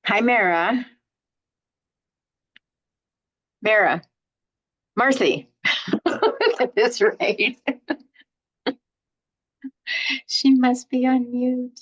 Hi, Mara. Mara. Marcy. At this rate. She must be on mute.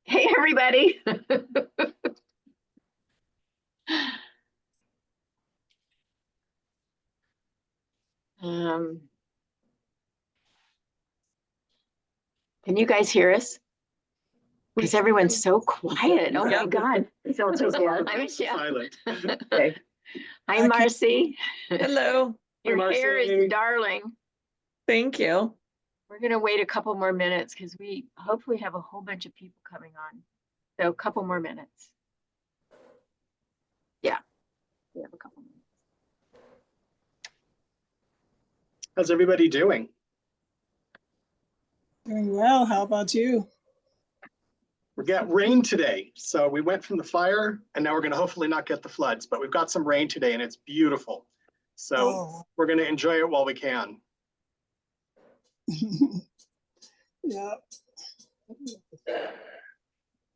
Hey, everybody. Can you guys hear us? Because everyone's so quiet. Oh my God. Hi, Michelle. Silent. Okay. Hi, Marcy. Hello. Your Hi, hair Marcy. is darling. Thank you. We're gonna wait a couple more minutes because we hopefully have a whole bunch of people coming on. So a couple more minutes. Yeah, we have a couple minutes. How's everybody doing? Doing well. How about you? We got rain today. So we went from the fire and now we're going to hopefully not get the floods, but we've got some rain today and it's beautiful. So we're going to enjoy it while we can. Yeah.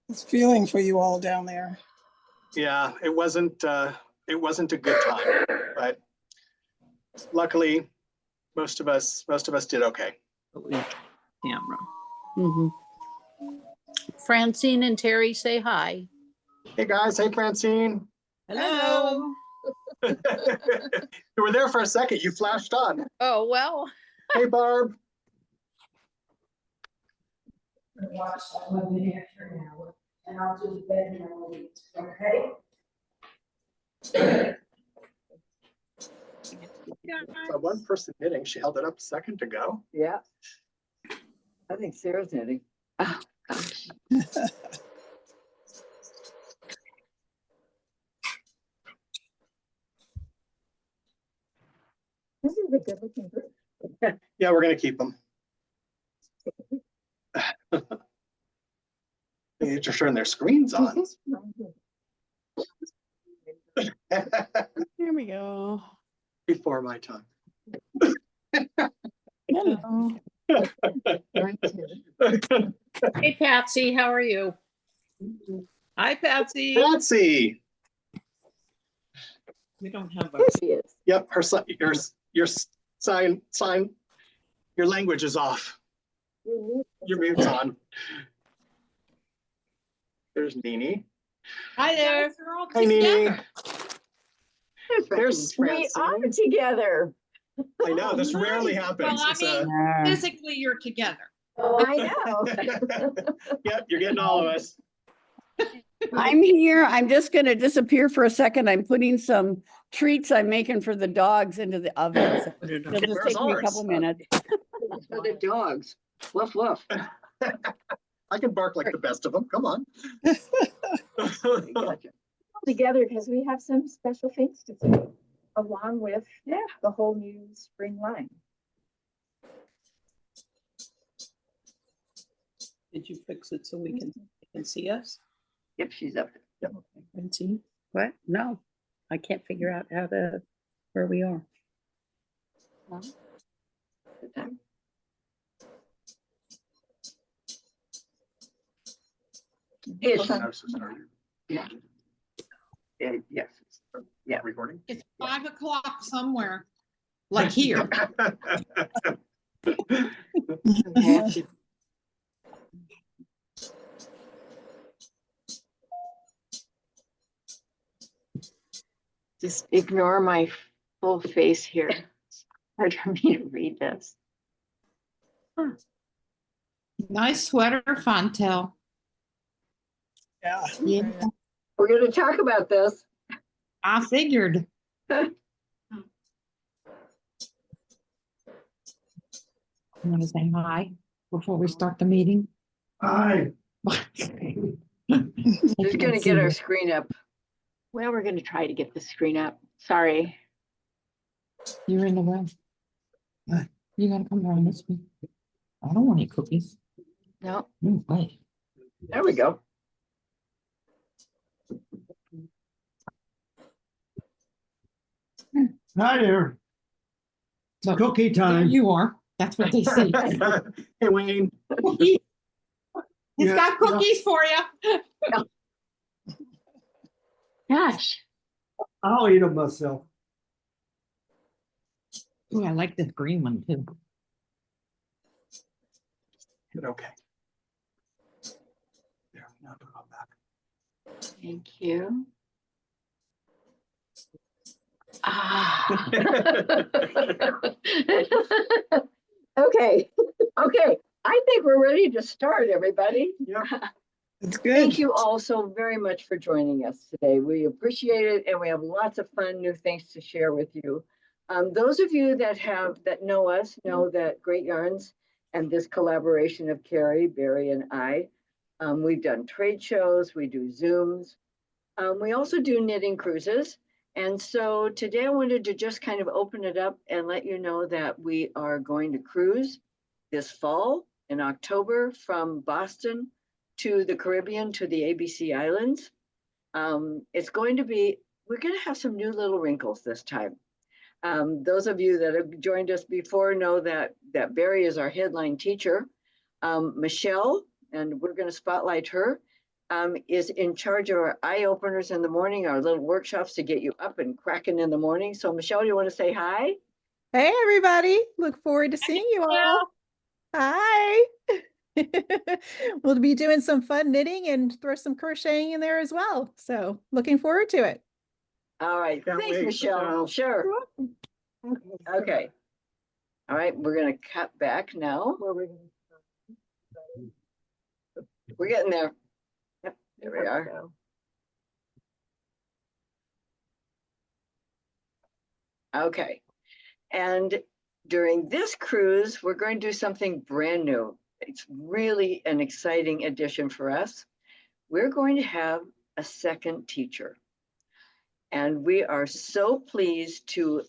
It's feeling for you all down there. Yeah, it wasn't a good time, but luckily most of us did okay. Camera. Francine and Terry say hi. Hey guys, hey Francine. Hello. You were there for a second, you flashed on. Oh, well. Hey Barb. Watch that 1 after an hour, and I'll do the bed and I'll leave, okay? One person knitting, she held it up a second ago. Yeah. I think Sarah's knitting. Oh, gosh. This is a good looking group. Yeah, we're gonna keep them. They need to turn their screens on. Here we go. Before my time. Hello. Hey, Patsy, how are you? Hi, Patsy. Patsy. We don't have There a. she is. Yep, her your sign, your language is off. Your mute's on. There's Nini. Hi there. Hi, Nini. There's we are Francine. together. I know, this rarely happens. Well, I mean, physically you're together. I know. Yep, you're getting all of us. I'm here. I'm just going to disappear for a second. I'm putting some treats I'm making for the dogs into the oven. So it'll just Where's take me a ours? couple minutes. For the dogs. Woof, woof. I can bark like the best of them. Come on. Gotcha. together because we have some special things to do, along with the whole new spring line. Did you fix it so we can see us Yep, she's up. and see? What? No, I can't figure out where we are. Good time. Ish. Yeah. Yes. Yeah. Recording? It's 5 o'clock somewhere, like here. Just ignore my full face here. It's hard for me to read this. Nice sweater, Fontel. Yeah. Yeah, We're gonna talk about this. I figured. You want to say hi before we start the meeting? Hi. Just gonna get our screen up. Well, we're gonna try to get the screen up. Sorry. You're in the way. You gotta come around this way. I don't want any cookies. No. No way. There we go. Hi there. So, Cookie there time. you are. That's what they say. Hey, Wayne. He's Yeah, got cookies for you. Gosh. I'll eat them myself. Ooh, I like this green one too. Okay. There, now go back. Thank you. Ah. Okay, okay. I think we're ready to start, everybody. Yeah. It's good. Thank you all so very much for joining us today. We appreciate it, and we have lots of fun new things to share with you. Those of you that know us know that Great Yarns and this collaboration of Carrie, Barry, and I, we've done trade shows, we do Zooms. We also do knitting cruises. And so today I wanted to just kind of open it up and let you know that we are going to cruise this fall in October from Boston to the Caribbean, to the ABC Islands. It's going to be, we're going to have some new little wrinkles this time. Those of you that have joined us before know that Barry is our headline teacher. Michelle, and we're going to spotlight her, is in charge of our eye openers in the morning, our little workshops to get you up and cracking in the morning. So Michelle, you want to say hi? Hey, everybody. Look forward to seeing you all. Hi. We'll be doing some fun knitting and throw some crocheting in there as well. So looking forward to it. All right. Can't Thanks, wait, Michelle. Michelle. Sure. Okay. All right. We're going to cut back now. We're getting there. Yep. There we are. Okay. And during this cruise, we're going to do something brand new. It's really an exciting addition for us. We're going to have a second teacher. And we are so pleased to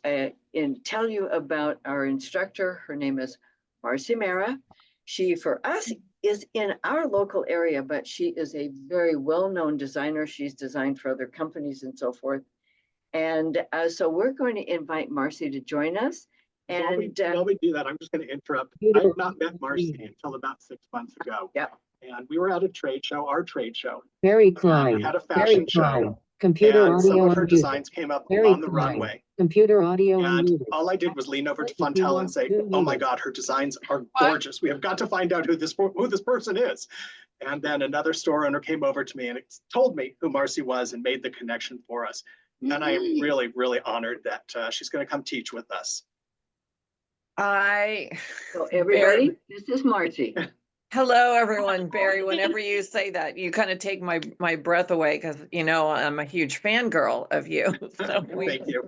tell you about our instructor. Her name is Marcy Mara. She, for us, is in our local area, but she is a very well-known designer. She's designed for other companies and so forth. And so we're going to invite Marcy to join us. While we do that, I'm just going to interrupt. I've not met Marcy until about 6 months ago. Yeah. And we were at a trade show, our trade show. Barry Klein. We had a Barry fashion Klein. show. Computer And some audio of her and music. designs came up Barry on the Klein. runway. Computer audio and And music. all I did was lean over to What you Fontel want and say, to oh my music. God, her designs are gorgeous. We have got to find out who this person is. And then another store owner came over to me and told me who Marcy was and made the connection for us. And I am really, really honored that she's going to come teach with us. So everybody, this is Marcy. Hello, everyone. Barry, whenever you say that, you kind of take my breath away because, you know, I'm a huge fangirl of you. So Thank you.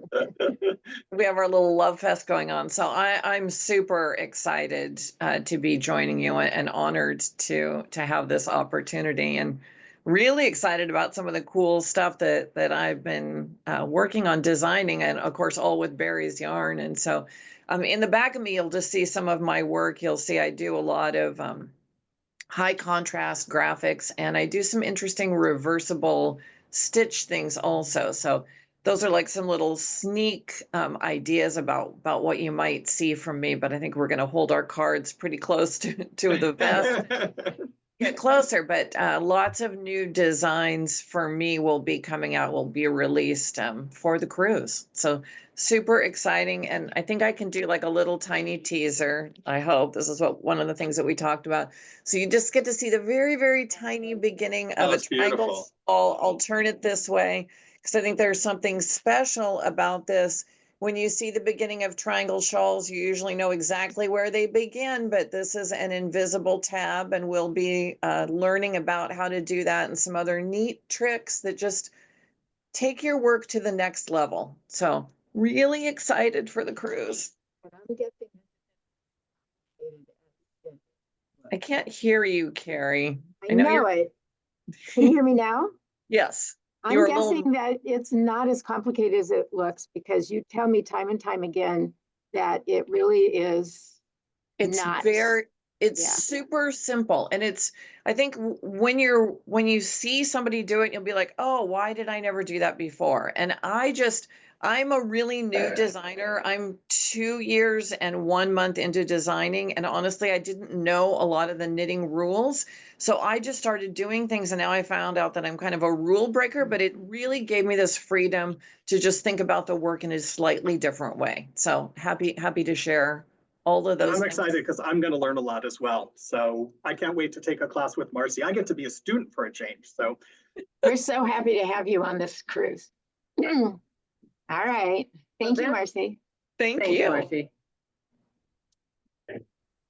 we have our little love fest going on. So I'm super excited to be joining you and honored to have this opportunity. And really excited about some of the cool stuff that I've been working on designing, and of course, all with Barry's yarn. And so in the back of me, you'll just see some of my work. You'll see I do a lot of high contrast graphics, and I do some interesting reversible stitch things also. So those are like some little sneak ideas about what you might see from me, but I think we're going to hold our cards pretty close to the vest. Get closer, but lots of new designs for me will be coming out, will be released for the cruise. So super exciting. And I think I can do like a little tiny teaser. I hope this is one of the things that we talked about. So you just get to see the very, very tiny beginning of a triangle. I'll turn it this way because I think there's something special about this. When you see the beginning of triangle shawls, you usually know exactly where they begin, but this is an invisible tab, and we'll be learning about how to do that and some other neat tricks that just take your work to the next level. So really excited for the cruise. I can't hear you, Carrie. I know it. Can you hear me now? Yes. I'm guessing that it's not as complicated as it looks, because you tell me time and time again that it really is. It's not. Super simple. And I think when you see somebody do it, you'll be like, oh, why did I never do that before? And I'm a really new designer. I'm 2 years and 1 month into designing. And honestly, I didn't know a lot of the knitting rules. So I just started doing things, and now I found out that I'm kind of a rule breaker, but it really gave me this freedom to just think about the work in a slightly different way. So happy to share all of those. I'm excited because I'm going to learn a lot as well. So I can't wait to take a class with Marcy. I get to be a student for a change. So we're so happy to have you on this cruise. All right. Thank you, Marcy. Thank you, Marcy.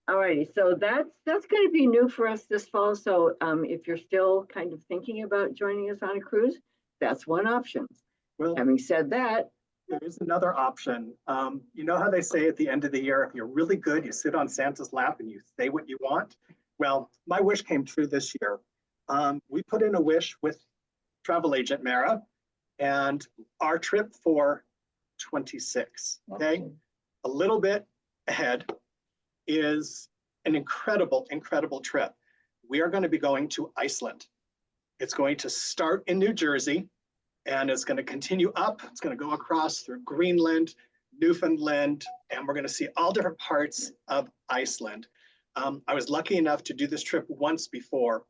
All righty, so that's going to be new for us this fall. So if you're still kind of thinking about joining us on a cruise, that's one option. Well, having said that, there is another option. You know how they say at the end of the year, if you're really good, you sit on Santa's lap and you say what you want? Well, my wish came true this year. We put in a wish with travel agent Mara, and our trip for 26, okay? A little bit ahead is an incredible, incredible trip. We are going to be going to Iceland. It's going to start in New Jersey, and it's going to continue up. It's going to go across through Greenland, Newfoundland, and we're going to see all different parts of Iceland. I was lucky enough to do this trip once before,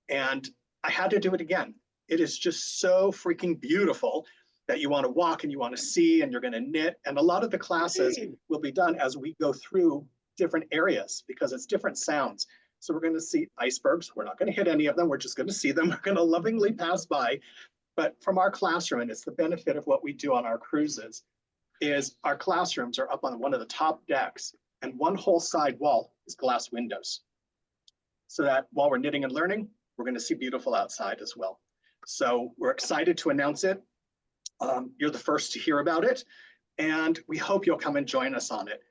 and I had to do it again. It is just so freaking beautiful that you want to walk and you want to see, and you're going to knit. And a lot of the classes will be done as we go through different areas because it's different sounds. So we're going to see icebergs. We're not going to hit any of them. We're just going to see them. We're going to lovingly pass by. But from our classroom, and it's the benefit of what we do on our cruises, is our classrooms are up on one of the top decks, and one whole side wall is glass windows. So that while we're knitting and learning, we're going to see beautiful outside as well. So we're excited to announce it. You're the first to hear about it, and we hope you'll come and join us on it.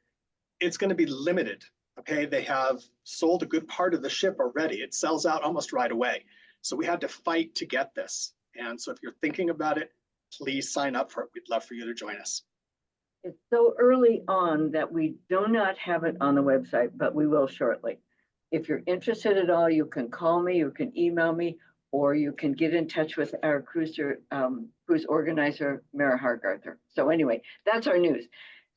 It's going to be limited, okay? They have sold a good part of the ship already. It sells out almost right away. So we had to fight to get this. And so if you're thinking about it, please sign up for it. We'd love for you to join us. it's so early on that we do not have it on the website, but we will shortly. If you're interested at all, you can call me, you can email me, or you can get in touch with our cruise organizer, Mara Hargarther. So anyway, that's our news.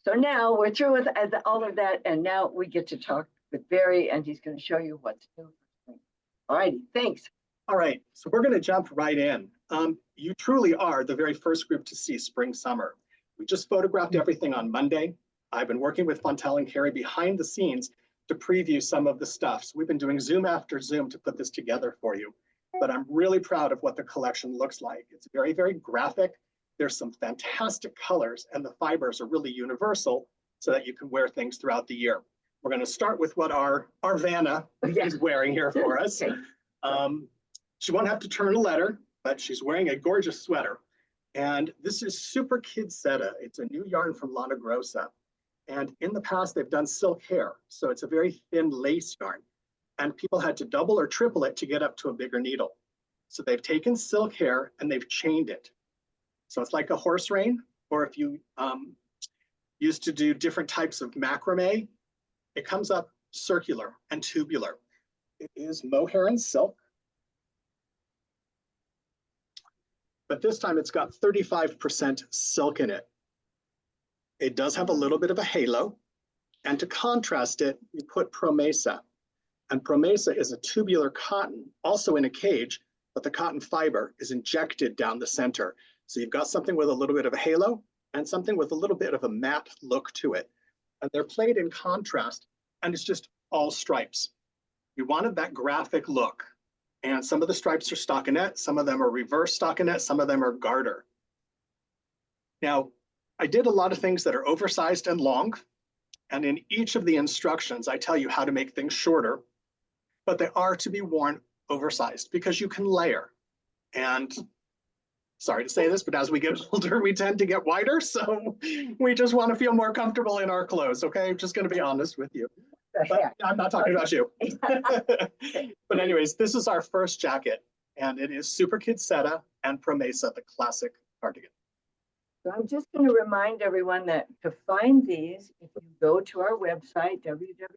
So now we're through with all of that, and now we get to talk with Barry, and he's going to show you what's new. All righty, thanks. All right, so we're going to jump right in. You truly are the very first group to see spring summer. We just photographed everything on Monday. I've been working with Fontel and Carrie behind the scenes to preview some of the stuff. So we've been doing Zoom after Zoom to put this together for you. But I'm really proud of what the collection looks like. It's very, very graphic. There's some fantastic colors, and the fibers are really universal so that you can wear things throughout the year. We're going to start with what our Vanna is wearing here for us. She won't have to turn a letter, but she's wearing a gorgeous sweater. And this is Super Kid Seta. It's a new yarn from Lana Grossa. And in the past, they've done silk hair. So it's a very thin lace yarn. And people had to double or triple it to get up to a bigger needle. So they've taken silk hair and they've chained it. So it's like a horse rein, or if you used to do different types of macrame, it comes up circular and tubular. It is mohair and silk. But this time it's got 35% silk in it. It does have a little bit of a halo. And to contrast it, you put promesa. And promesa is a tubular cotton, also in a cage, but the cotton fiber is injected down the center. So you've got something with a little bit of a halo and something with a little bit of a matte look to it. And they're played in contrast, and it's just all stripes. You wanted that graphic look. And some of the stripes are stockinette, some of them are reverse stockinette, some of them are garter. Now, I did a lot of things that are oversized and long. And in each of the instructions, I tell you how to make things shorter, but they are to be worn oversized because you can layer. And sorry to say this, but as we get older, we tend to get wider. So we just want to feel more comfortable in our clothes. Okay, I'm just going to be honest with you. But I'm not talking about you. But anyways, this is our first jacket, and it is Super Kidsetta and Promesa, the classic cardigan. So I'm just going to remind everyone that to find these, if you go to our website,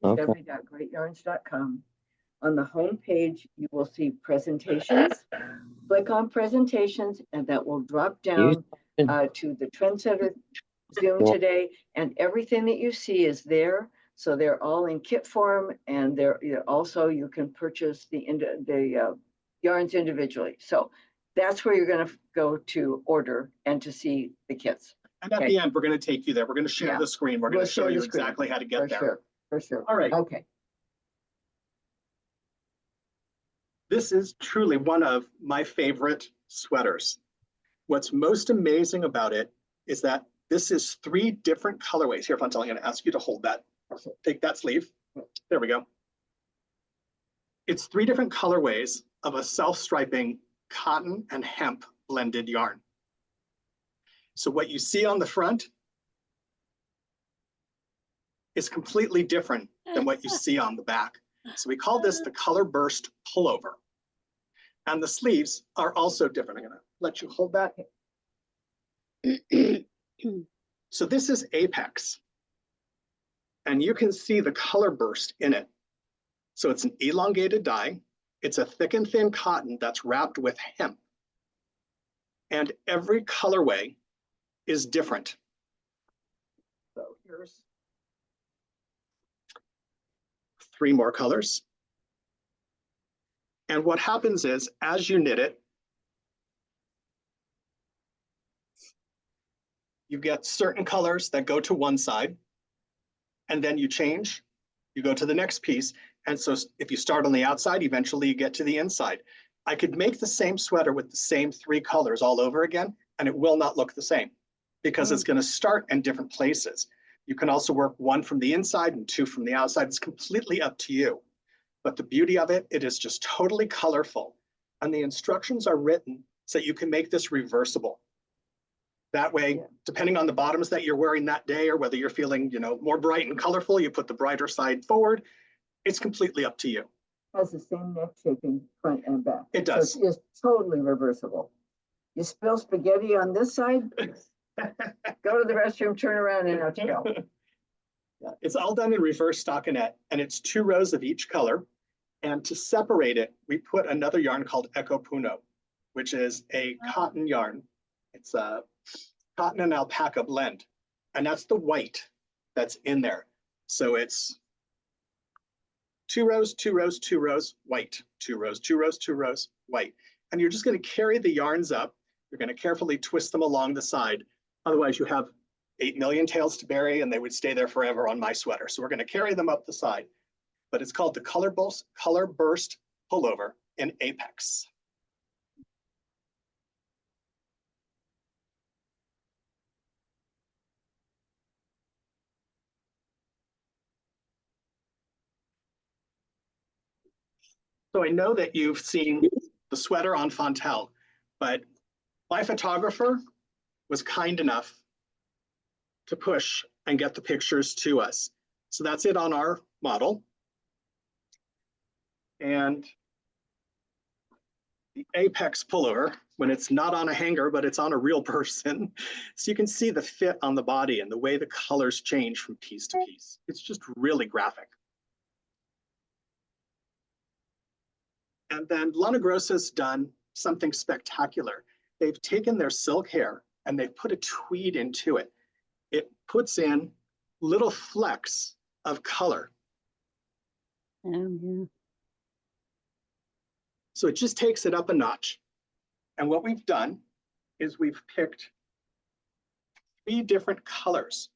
www.greatyarns.com, on the home page, you will see presentations. Click on presentations, and that will drop down to the Trendsetter Zoom today, and everything that you see is there. So they're all in kit form, and they're also you can purchase the yarns individually. So that's where you're going to go to order and to see the kits. And at the end, we're going to take you there. We're going to share the screen. We're going to show you exactly how to get there. For sure. All right. Okay. This is truly one of my favorite sweaters. What's most amazing about it is that this is 3 different colorways. Here, Fontel, I'm going to ask you to hold that. Take that sleeve. There we go. It's 3 different colorways of a self-striping cotton and hemp blended yarn. So what you see on the front is completely different than what you see on the back. So we call this the color burst pullover. And the sleeves are also different. I'm going to let you hold that. So this is Apex. And you can see the color burst in it. So it's an elongated dye. It's a thick and thin cotton that's wrapped with hemp. And every colorway is different. So here's 3 more colors. And what happens is, as you knit it, you get certain colors that go to one side, and then you change, you go to the next piece. And so if you start on the outside, eventually you get to the inside. I could make the same sweater with the same 3 colors all over again, and it will not look the same because it's going to start in different places. You can also work 1 from the inside and 2 from the outside. It's completely up to you. But the beauty of it, it is just totally colorful. And the instructions are written so that you can make this reversible. That way, depending on the bottoms that you're wearing that day, or whether you're feeling, more bright and colorful, you put the brighter side forward. It's completely up to you. Has the same neck shaping front and back. It does. So it's totally reversible. You spill spaghetti on this side, go to the restroom, turn around, and out you go. Yeah, it's all done in reverse stockinette, and it's 2 rows of each color. And to separate it, we put another yarn called Eco Puno, which is a cotton yarn. It's a cotton and alpaca blend. And that's the white that's in there. So it's 2 rows, 2 rows, 2 rows, white, 2 rows, 2 rows, 2 rows, white. And you're just going to carry the yarns up. You're going to carefully twist them along the side. Otherwise, you have 8 million tails to bury, and they would stay there forever on my sweater. So we're going to carry them up the side. But it's called the Color Burst Pullover in Apex. So I know that you've seen the sweater on Fontel, but my photographer was kind enough to push and get the pictures to us. So that's it on our model. And the apex pullover when it's not on a hanger, but it's on a real person. So you can see the fit on the body and the way the colors change from piece to piece. It's just really graphic. And then Lana Grossa's done something spectacular. They've taken their silk hair and they've put a tweed into it. It puts in little flecks of color. So it just takes it up a notch. And what we've done is we've picked 3 different colors.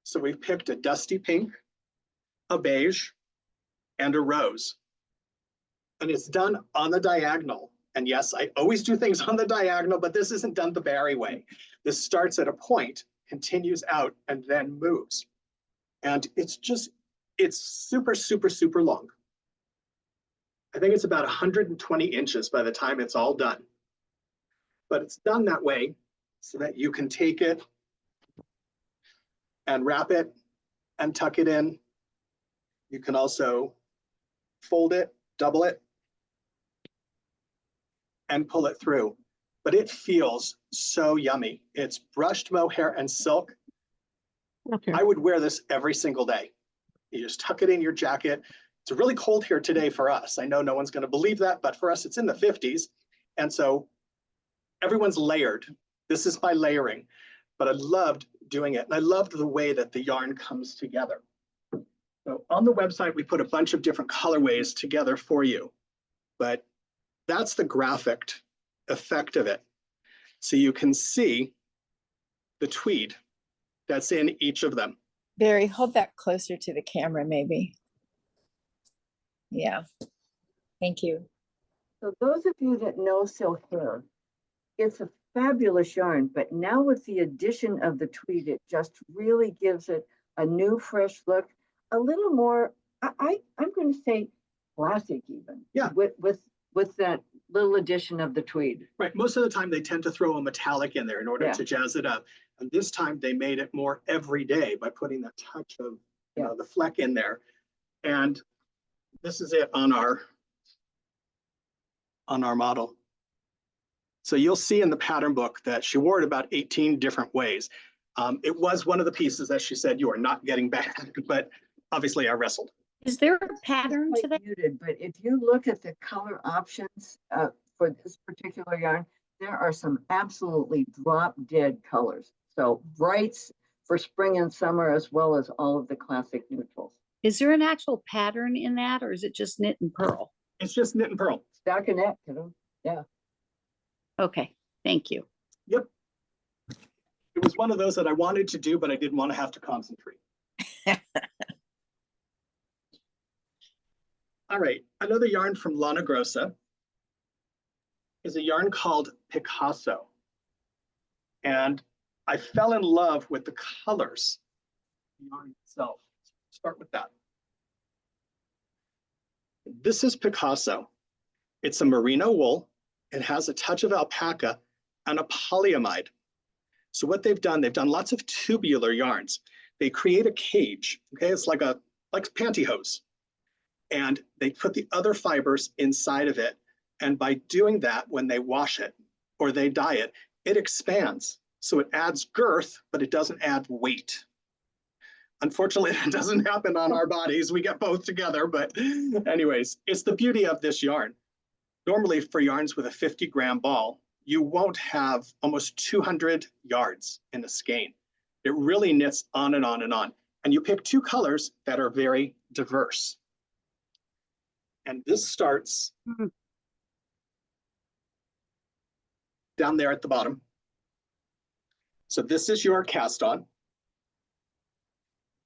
So we've picked a dusty pink, a beige, and a rose. And it's done on the diagonal. And yes, I always do things on the diagonal, but this isn't done the Barry way. This starts at a point, continues out, and then moves. And it's super, super, super long. I think it's about 120 inches by the time it's all done. But it's done that way so that you can take it and wrap it and tuck it in. You can also fold it, double it, and pull it through. But it feels so yummy. It's brushed mohair and silk. Okay. I would wear this every single day. You just tuck it in your jacket. It's really cold here today for us. I know no one's going to believe that, but for us, it's in the 50s. And so everyone's layered. This is by layering, but I loved doing it. And I loved the way that the yarn comes together. So on the website, we put a bunch of different colorways together for you, but that's the graphic effect of it. So you can see the tweed that's in each of them. Barry, hold that closer to the camera, maybe. Yeah. Thank you. So those of you that know silk hair, it's a fabulous yarn, but now with the addition of the tweed, it just really gives it a new, fresh look, a little more, I'm going to say classic even. Yeah. With that little addition of the tweed. Right. Most of the time they tend to throw a metallic in there in order Yeah. to jazz it up. And this time they made it more everyday by putting that touch of the fleck in there. And this is it on our model. So you'll see in the pattern book that she wore it about 18 different ways. It was one of the pieces that she said, you are not getting back, but obviously I wrestled. Is there a pattern to that? Muted, but if you look at the color options for this particular yarn, there are some absolutely drop dead colors. So brights for spring and summer, as well as all of the classic neutrals. Is there an actual pattern in that, or is it just knit and purl? It's just knit and purl. Stockinette, you know? Yeah. Okay, thank you. Yep. It was one of those that I wanted to do, but I didn't want to have to concentrate. All right, another yarn from Lana Grossa is a yarn called Picasso. And I fell in love with the colors, the yarn itself. Start with that. This is Picasso. It's a merino wool. It has a touch of alpaca and a polyamide. So what they've done lots of tubular yarns. They create a cage, okay? It's like pantyhose. And they put the other fibers inside of it. And by doing that, when they wash it or they dye it, it expands. So it adds girth, but it doesn't add weight. Unfortunately, that doesn't happen on our bodies. We get both together, but anyways, it's the beauty of this yarn. Normally for yarns with a 50-gram ball, you won't have almost 200 yards in a skein. It really knits on and on and on. And you pick 2 colors that are very diverse. And this starts down there at the bottom. So this is your cast on.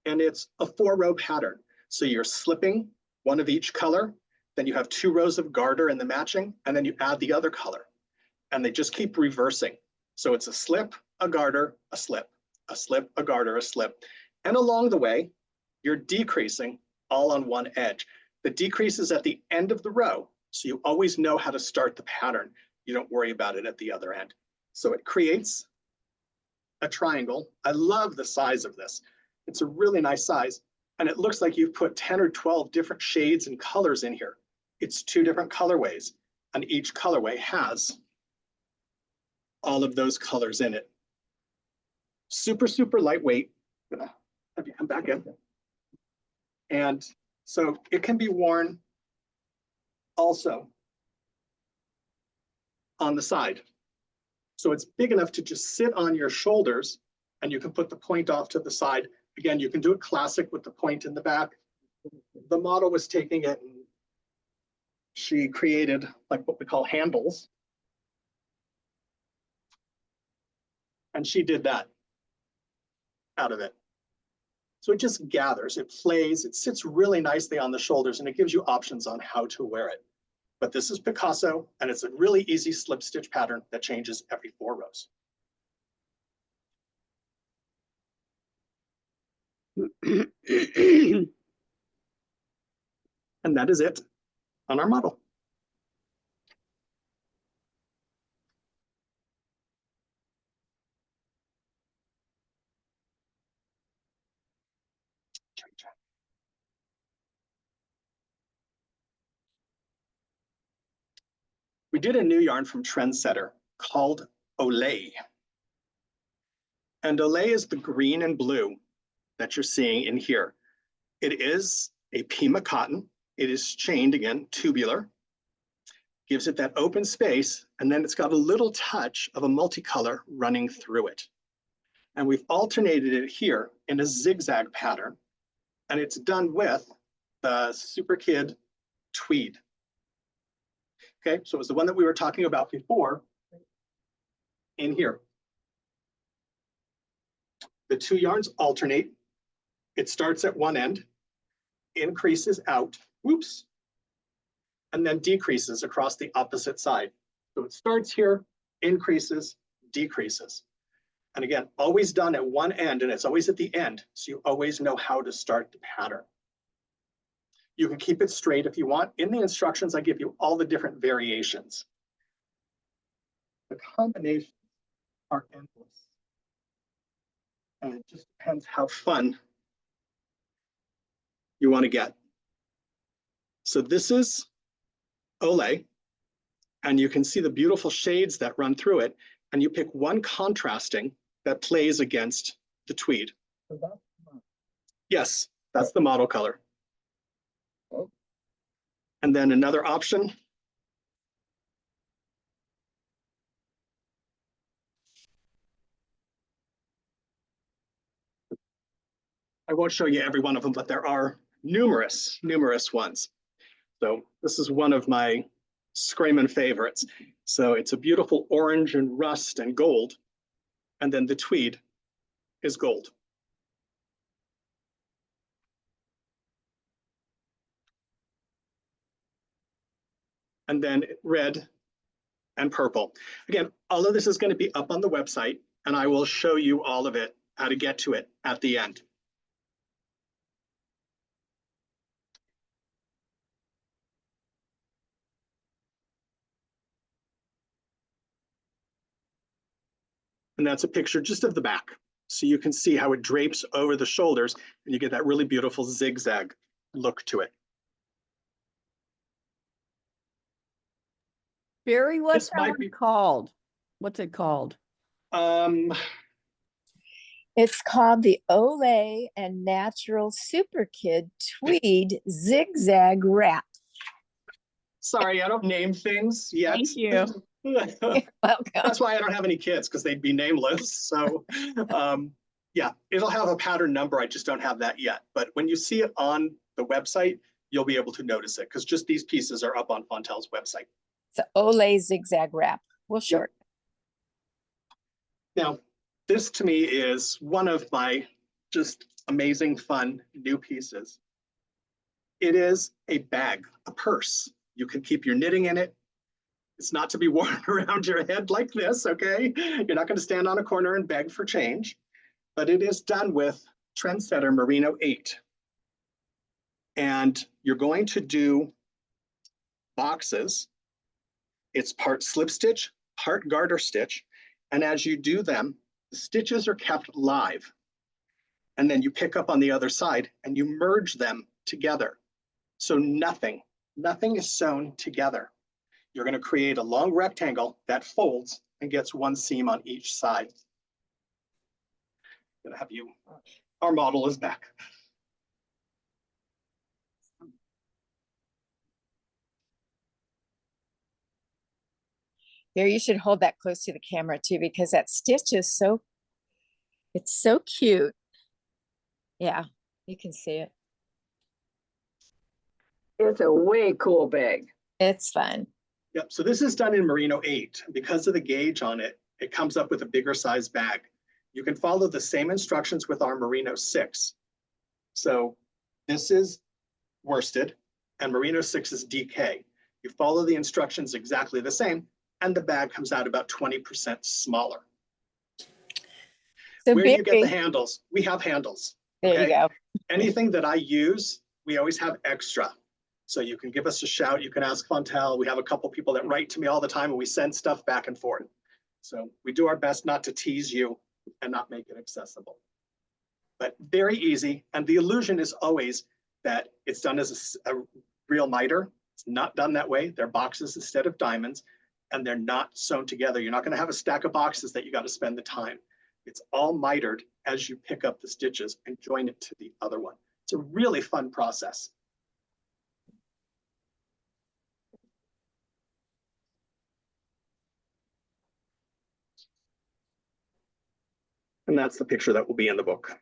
And it's a 4-row pattern. So you're slipping one of each color, then you have 2 rows of garter in the matching, and then you add the other color. And they just keep reversing. So it's a slip, a garter, a slip, a slip, a garter, a slip. And along the way, you're decreasing all on one edge. The decrease is at the end of the row, so you always know how to start the pattern. You don't worry about it at the other end. So it creates a triangle. I love the size of this. It's a really nice size. And it looks like you've put 10 or 12 different shades and colors in here. It's 2 different colorways. And each colorway has all of those colors in it. Super, super lightweight. I'm gonna have you come back in. And so it can be worn also on the side. So it's big enough to just sit on your shoulders, and you can put the point off to the side. Again, you can do it classic with the point in the back. The model was taking it and she created like what we call handles. And she did that out of it. So it just gathers, it plays, it sits really nicely on the shoulders, and it gives you options on how to wear it. But this is Picasso, and it's a really easy slip stitch pattern that changes every 4 rows. And that is it on our model. We did a new yarn from Trendsetter called Olay. And Olay is the green and blue that you're seeing in here. It is a Pima cotton. It is chained, again, tubular. Gives it that open space, and then it's got a little touch of a multicolor running through it. And we've alternated it here in a zigzag pattern, and it's done with the Super Kid tweed. Okay, so it was the one that we were talking about before in here. The 2 yarns alternate. It starts at one end, increases out, whoops, and then decreases across the opposite side. So it starts here, increases, decreases. And again, always done at one end, and it's always at the end, so you always know how to start the pattern. You can keep it straight if you want. In the instructions, I give you all the different variations. The combinations are endless. And it just depends how fun you want to get. So this is Olay, and you can see the beautiful shades that run through it, and you pick one contrasting that plays against the tweed. Yes, that's the model color. And then another option. I won't show you every one of them, but there are numerous ones. So this is one of my screaming favorites. So it's a beautiful orange and rust and gold. And then the tweed is gold. And then red and purple. Again, all of this is going to be up on the website, and I will show you all of it, how to get to it at the end. And that's a picture just of the back. So you can see how it drapes over the shoulders, and you get that really beautiful zigzag look to it. Barry, what's This that might one be- called? What's it called? It's called the Olay and Natural Super Kid Tweed Zigzag Wrap. Sorry, I don't name things yet. Thank you. Welcome. That's why I don't have any kids, because they'd be nameless. So yeah, it'll have a pattern number. I just don't have that yet. But when you see it on the website, you'll be able to notice it, because just these pieces are up on Fontel's website. It's Olay Zigzag Wrap. We'll show it. Now, this to me is one of my just amazing, fun new pieces. It is a bag, a purse. You can keep your knitting in it. It's not to be worn around your head like this, okay? You're not going to stand on a corner and beg for change, but it is done with Trendsetter Merino 8. And you're going to do boxes. It's part slip stitch, part garter stitch. And as you do them, the stitches are kept live. And then you pick up on the other side and you merge them together. So nothing is sewn together. you're going to create a long rectangle that folds and gets one seam on each side. I'm going to have you, our model is back. There, you should hold that close to the camera too, because that stitch is so, it's so cute. Yeah, you can see it. It's a way cool bag. It's fun. Yep, so this is done in Merino 8. Because of the gauge on it, it comes up with a bigger size bag. You can follow the same instructions with our Merino 6. So this is worsted and Merino 6 is DK. You follow the instructions exactly the same, and the bag comes out about 20% smaller. So Where do you get the Barry, handles? We have handles. there you okay? go. Anything that I use, we always have extra. So you can give us a shout. You can ask Fontel. We have a couple people that write to me all the time and we send stuff back and forth. So we do our best not to tease you and not make it accessible. But very easy. And the illusion is always that it's done as a real miter. It's not done that way. They're boxes instead of diamonds, and they're not sewn together. You're not going to have a stack of boxes that you got to spend the time. It's all mitered as you pick up the stitches and join it to the other one. It's a really fun process. And that's the picture that will be in the book.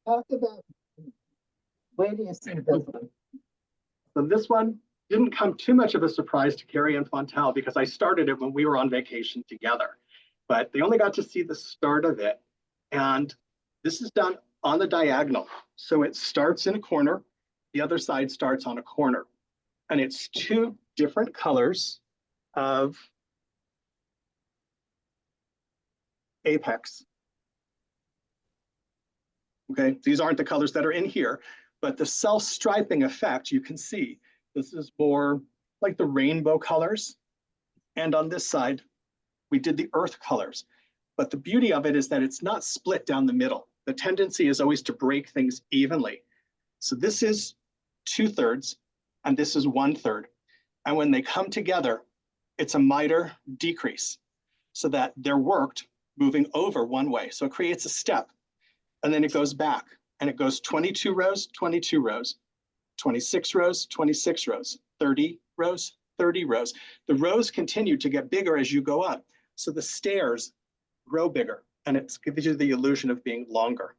Talk about, where do you see this one? So this one didn't come too much of a surprise to Carrie and Fontel because I started it when we were on vacation together, but they only got to see the start of it. And this is done on the diagonal. So it starts in a corner, the other side starts on a corner. And it's two different colors of Apex. Okay, these aren't the colors that are in here, but the self-striping effect, you can see, this is more like the rainbow colors. And on this side, we did the earth colors. But the beauty of it is that it's not split down the middle. The tendency is always to break things evenly. So this is 2/3 and this is 1/3. And when they come together, it's a miter decrease so that they're worked moving over one way. So it creates a step and then it goes back and it goes 22 rows, 22 rows, 26 rows, 26 rows, 30 rows, 30 rows. The rows continue to get bigger as you go up. So the stairs grow bigger and it gives you the illusion of being longer.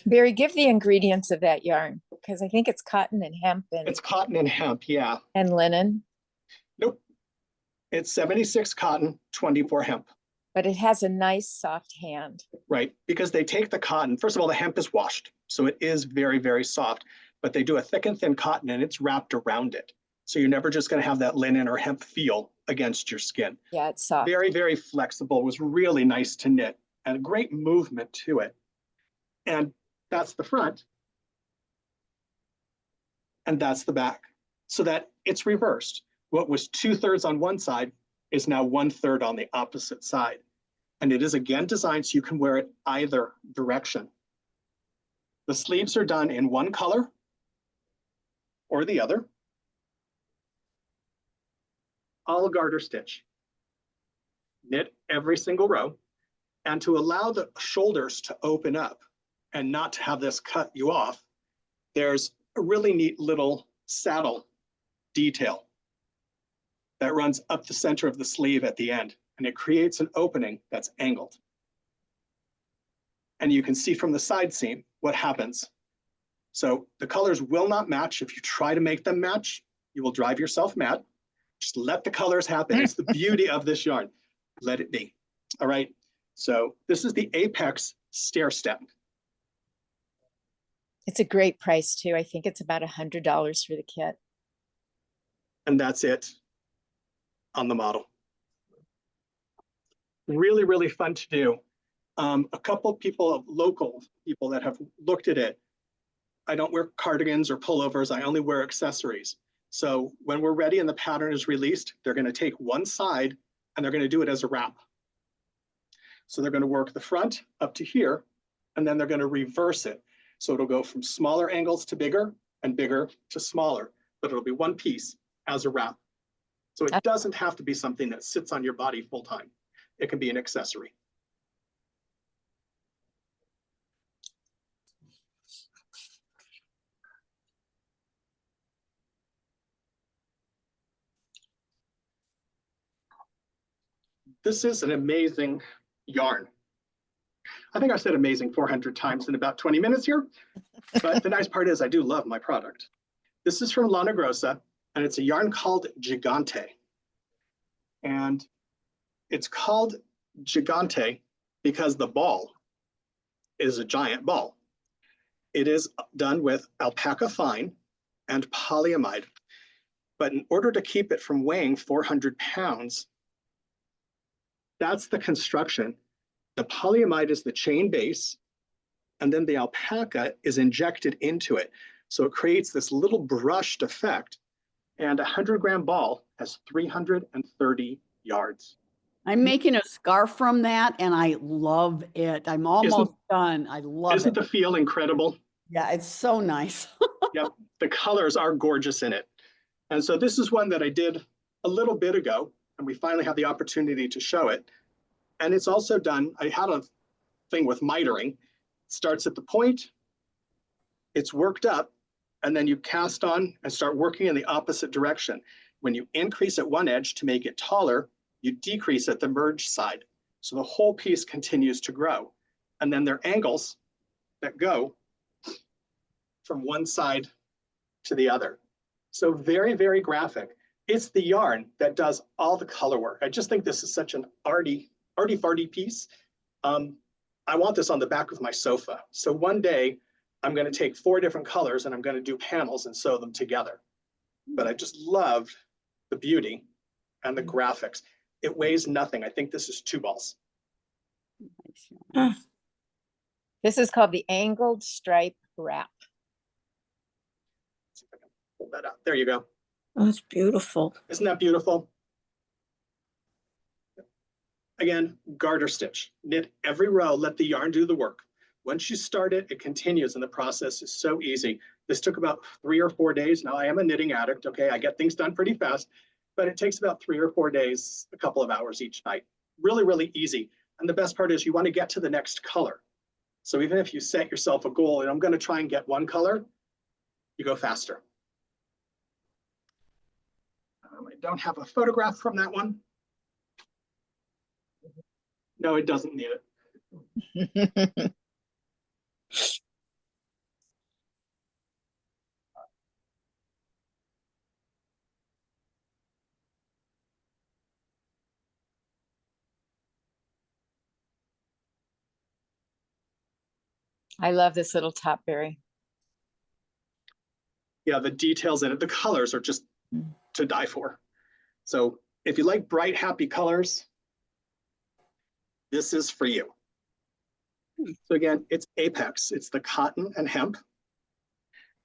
Barry, give the ingredients of that yarn, because I think it's cotton and hemp and, It's cotton and hemp, yeah. and linen, Nope. It's 76 cotton, 24 hemp. but it has a nice soft hand. Right, because they take the cotton. First of all, the hemp is washed, so it is very, very soft, but they do a thick and thin cotton and it's wrapped around it. So you're never just gonna have that linen or hemp feel against your skin. Yeah, it's soft. Very, very flexible. It was really nice to knit and a great movement to it. And that's the front. And that's the back, so that it's reversed. What was 2/3 on one side is now 1/3 on the opposite side. And it is again designed so you can wear it either direction. The sleeves are done in one color or the other. All garter stitch. Knit every single row. And to allow the shoulders to open up and not to have this cut you off, there's a really neat little saddle detail that runs up the center of the sleeve at the end, and it creates an opening that's angled. And you can see from the side seam what happens. So the colors will not match. If you try to make them match, you will drive yourself mad. Just let the colors happen. It's the beauty of this yarn. Let it be. All right. So this is the Apex stair step. It's a great price too. I think it's about $100 for the kit. And that's it on the model. Really, really fun to do. A couple people, local people that have looked at it. I don't wear cardigans or pullovers. I only wear accessories. So when we're ready and the pattern is released, they're going to take one side and they're going to do it as a wrap. So they're going to work the front up to here, and then they're going to reverse it. So it'll go from smaller angles to bigger and bigger to smaller, but it'll be one piece as a wrap. So it doesn't have to be something that sits on your body full time. It can be an accessory. This is an amazing yarn. I think I've said amazing 400 times in about 20 minutes here, but the nice part is I do love my product. This is from Lana Grossa, and it's a yarn called Gigante. And it's called Gigante because the ball is a giant ball. It is done with alpaca fine and polyamide, but in order to keep it from weighing 400 pounds, that's the construction. The polyamide is the chain base, and then the alpaca is injected into it. So it creates this little brushed effect, and a 100-gram ball has 330 yards. I'm making a scarf from that and I love it. I'm almost done. I love it. Isn't the feel incredible? Yeah, it's so nice. Yep, the colors are gorgeous in it. And so this is one that I did a little bit ago, and we finally have the opportunity to show it. And it's also done, I had a thing with mitering. It starts at the point, it's worked up, and then you cast on and start working in the opposite direction. When you increase at one edge to make it taller, you decrease at the merge side. So the whole piece continues to grow. And then there are angles that go from one side to the other. So very, very graphic. It's the yarn that does all the color work. I just think this is such an arty-farty piece. I want this on the back of my sofa. So one day I'm going to take 4 different colors and I'm going to do panels and sew them together. But I just loved the beauty and the graphics. It weighs nothing. I think this is 2 balls. This is called the angled stripe wrap. Let's see if I can pull that out. There you go. Oh, it's beautiful. Isn't that beautiful? Again, garter stitch. Knit every row, let the yarn do the work. Once you start it, it continues, and the process is so easy. This took about 3 or 4 days. Now, I am a knitting addict, okay? I get things done pretty fast, but it takes about 3 or 4 days, a couple of hours each night. Really, really easy. And the best part is you want to get to the next color. So even if you set yourself a goal, and I'm going to try and get one color, you go faster. I don't have a photograph from that one. No, it doesn't need it. I love this little top, Barry. Yeah, the details in it, the colors are just to die for. So if you like bright, happy colors, this is for you. So again, it's Apex. It's the cotton and hemp.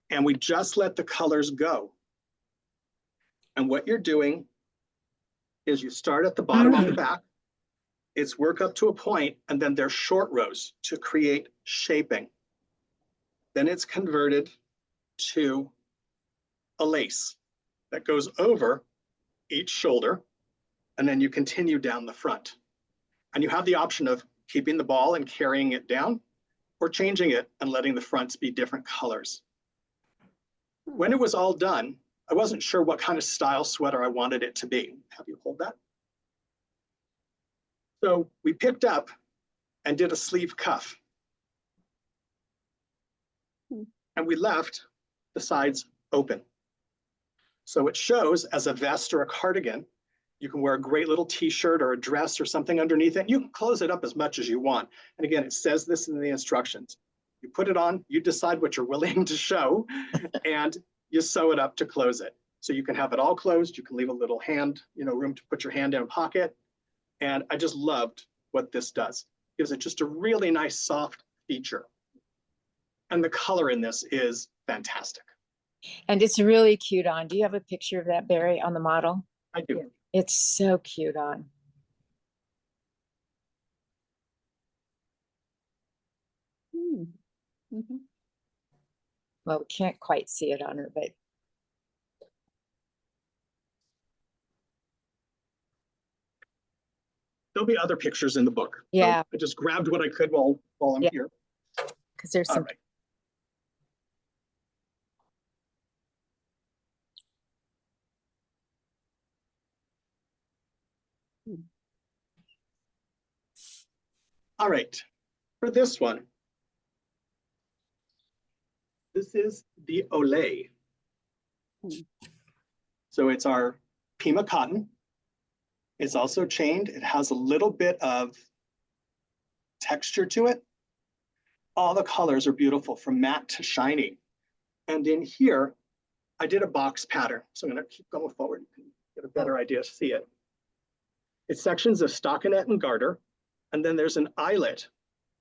And we just let the colors go. And what you're doing is you start at the bottom of the back. It's work up to a point, and then there's short rows to create shaping. Then it's converted to a lace that goes over each shoulder, and then you continue down the front. And you have the option of keeping the ball and carrying it down, or changing it and letting the fronts be different colors. When it was all done, I wasn't sure what kind of style sweater I wanted it to be. Have you hold that? So we picked up and did a sleeve cuff. And we left the sides open. So it shows as a vest or a cardigan. You can wear a great little t-shirt or a dress or something underneath it. You can close it up as much as you want. And again, it says this in the instructions. You put it on, you decide what you're willing to show, and you sew it up to close it. So you can have it all closed. You can leave a little hand, room to put your hand in a pocket. And I just loved what this does. It gives it just a really nice soft feature. And the color in this is fantastic. And it's really cute on. Do you have a picture of that, Barry, on the model? I do. It's so cute on. Mhm. Well, we can't quite see it on her, but There'll be other pictures in the book. So Yeah. I just grabbed what I could while I'm Yeah. here. because there's All some, right. All right, for this one, this is the Olay. So it's our Pima cotton. It's also chained. It has a little bit of texture to it. All the colors are beautiful from matte to shiny. And in here, I did a box pattern. So I'm gonna keep going forward. You can get a better idea to see it. It's sections of stockinette and garter. And then there's an eyelet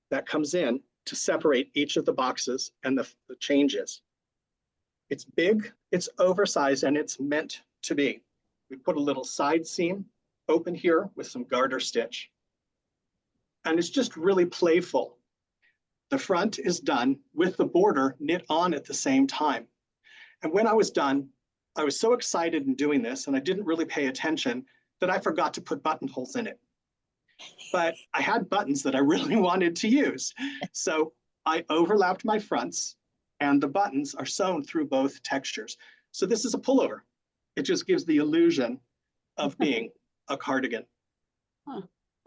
that comes in to separate each of the boxes and the changes. It's big, it's oversized, and it's meant to be. We put a little side seam open here with some garter stitch. And it's just really playful. The front is done with the border knit on at the same time. And when I was done, I was so excited in doing this, and I didn't really pay attention, that I forgot to put buttonholes in it. But I had buttons that I really wanted to use. So I overlapped my fronts, and the buttons are sewn through both textures. So this is a pullover. It just gives the illusion of being a cardigan.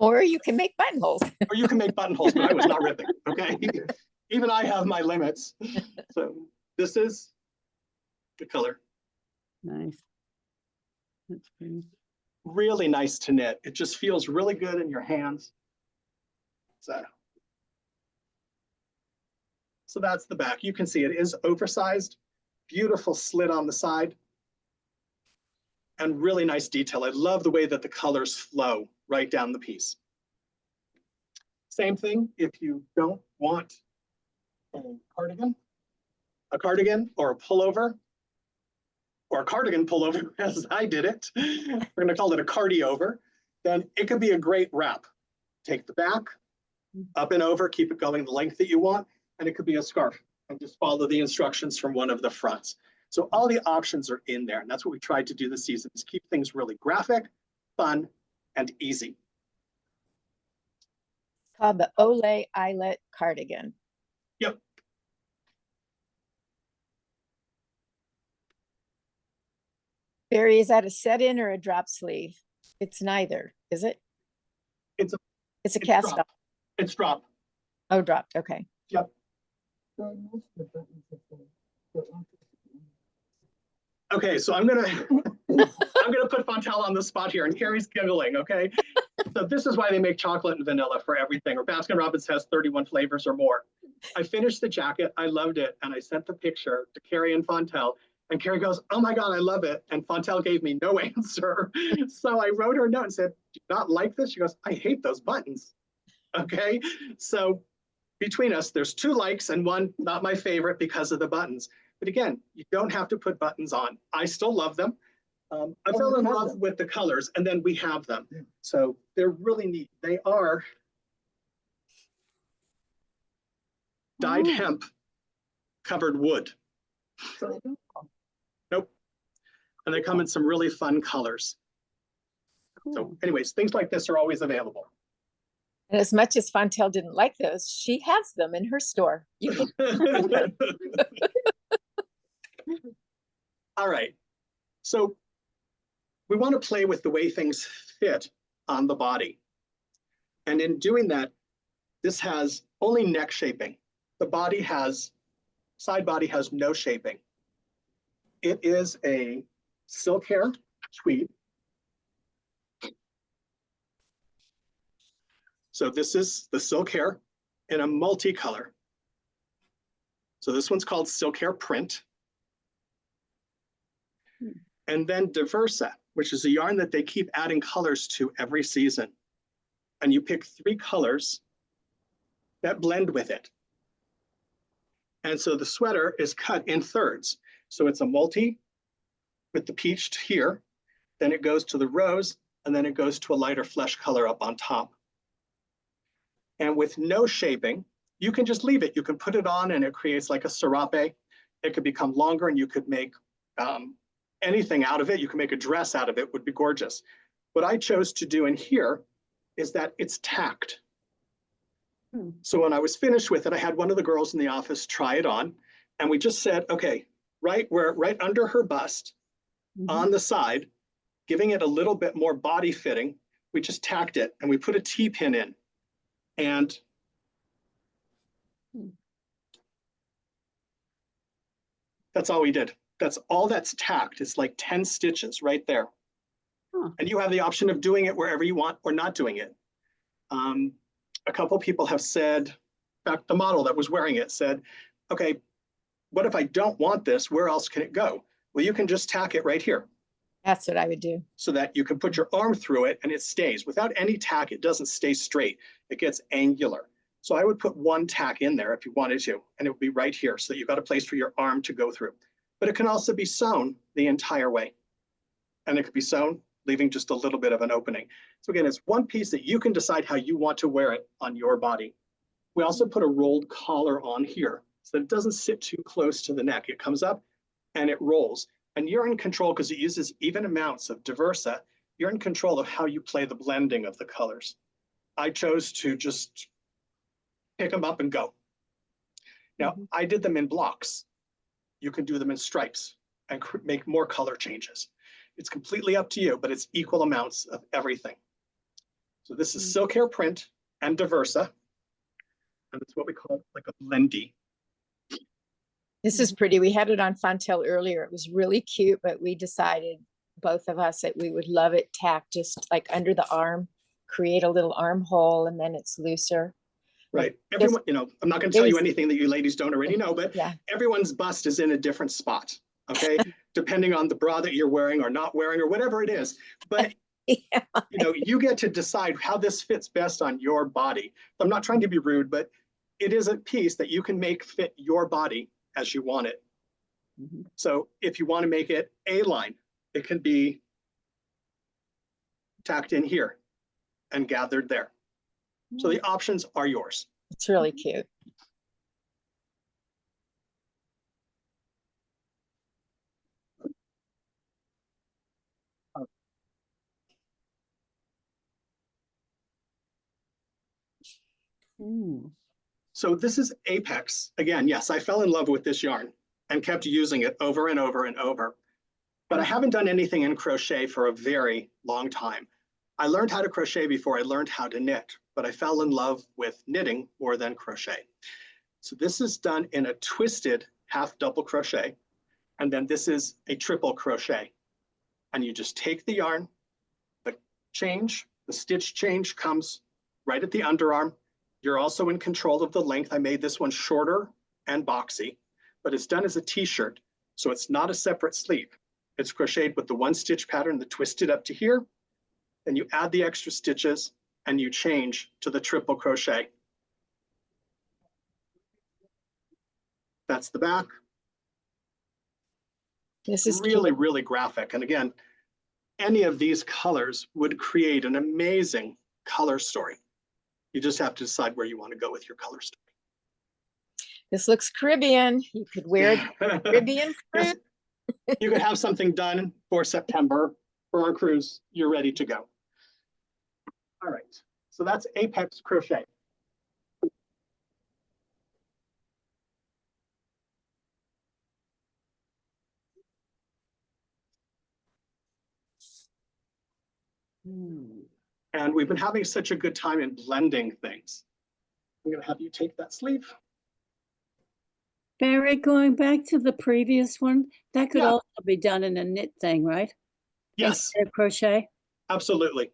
or you can make buttonholes. Or you can make buttonholes, but I was not ripping, okay? Even I have my limits. So this is the color. Nice. That's pretty. Really nice to knit. It just feels really good in your hands. So that's the back. You can see it is oversized, beautiful slit on the side, and really nice detail. I love the way that the colors flow right down the piece. Same thing if you don't want a cardigan or a pullover, or a cardigan pullover, as I did it. We're gonna call it a cardi-over. Then it could be a great wrap. Take the back, up and over, keep it going the length that you want, and it could be a scarf, and just follow the instructions from one of the fronts. So all the options are in there, and that's what we tried to do this season, is keep things really graphic, fun, and easy. It's called the Olay Eyelet Cardigan. Yep. Barry, is that a set-in or a drop sleeve? It's neither, is it? It's a It's a cast drop. off. It's drop. Oh, dropped, okay. Yep. Okay, so I'm gonna put Fontel on the spot here, and Carrie's giggling, okay? So this is why they make chocolate and vanilla for everything, or Baskin Robbins has 31 flavors or more. I finished the jacket, I loved it, and I sent the picture to Carrie and Fontel, and Carrie goes, "Oh my God, I love it." And Fontel gave me no answer. So I wrote her a note and said, "Do you not like this?" She goes, "I hate those buttons." Okay, so between us, there's 2 likes and 1 not my favorite because of the buttons. But again, you don't have to put buttons on. I still love them. I fell in love with the colors, and then we have them. So they're really neat. They are dyed hemp covered wood. Nope. And they come in some really fun colors. So anyways, things like this are always available. And as much as Fontel didn't like those, she has them in her store. You can All right. So we want to play with the way things fit on the body. And in doing that, this has only neck shaping. The body has, side body has no shaping. It is a silk hair tweed. So this is the silk hair in a multicolor. So this one's called silk hair print. And then Diversa, which is a yarn that they keep adding colors to every season. And you pick 3 colors that blend with it. And so the sweater is cut in thirds. So it's a multi with the peach here, then it goes to the rose, and then it goes to a lighter flesh color up on top. And with no shaping, you can just leave it. You can put it on and it creates like a serape. It could become longer and you could make anything out of it. You can make a dress out of it, would be gorgeous. What I chose to do in here is that it's tacked. So when I was finished with it, I had one of the girls in the office try it on, and we just said, okay, right under her bust, on the side, giving it a little bit more body fitting, we just tacked it and we put a T-pin in. And that's all we did. That's all that's tacked. It's like 10 stitches right there. And you have the option of doing it wherever you want or not doing it. A couple people have said, in fact, the model that was wearing it said, okay, what if I don't want this? Where else can it go? Well, you can just tack it right here. That's what I would do. So that you can put your arm through it and it stays. Without any tack, it doesn't stay straight. It gets angular. So I would put one tack in there if you wanted to, and it would be right here so that you've got a place for your arm to go through. But it can also be sewn the entire way. And it could be sewn, leaving just a little bit of an opening. So again, it's one piece that you can decide how you want to wear it on your body. We also put a rolled collar on here so that it doesn't sit too close to the neck. It comes up and it rolls. And you're in control because it uses even amounts of Diversa. You're in control of how you play the blending of the colors. I chose to just pick them up and go. Now, I did them in blocks. You can do them in stripes and make more color changes. It's completely up to you, but it's equal amounts of everything. So this is Silk Hair Print and Diversa. And it's what we call like a blendy. This is pretty. We had it on Fontel earlier. It was really cute, but we decided, both of us, that we would love it tacked just like under the arm, create a little armhole, and then it's looser. Right. Everyone, you know, I'm not going to tell you anything that you ladies don't already know, but yeah, everyone's bust is in a different spot. Okay. Depending on the bra that you're wearing or not wearing or whatever it is. But yeah, you know, you get to decide how this fits best on your body. I'm not trying to be rude, but it is a piece that you can make fit your body as you want it. So if you want to make it A-line, it can be tacked in here and gathered there. So the options are yours. it's really cute. So this is Apex. Again, yes, I fell in love with this yarn and kept using it over and over and over. But I haven't done anything in crochet for a very long time. I learned how to crochet before I learned how to knit, but I fell in love with knitting more than crochet. So this is done in a twisted half double crochet. And then this is a triple crochet. And you just take the yarn, the stitch change comes right at the underarm. You're also in control of the length. I made this one shorter and boxy, but it's done as a t-shirt. So it's not a separate sleeve. It's crocheted with the one stitch pattern that twisted up to here. Then you add the extra stitches and you change to the triple crochet. That's the back. This is really, cute. really graphic. And again, any of these colors would create an amazing color story. You just have to decide where you want to go with your color story. This looks Caribbean. You could wear Caribbean Yes. print. You could have something done for September for our cruise. You're ready to go. All right, so that's Apex Crochet. And we've been having such a good time in blending things. I'm going to have you take that sleeve. Barry, going back to the previous one, that could Yeah. also be done in a knit thing, right? Yes, Instead of crochet. absolutely.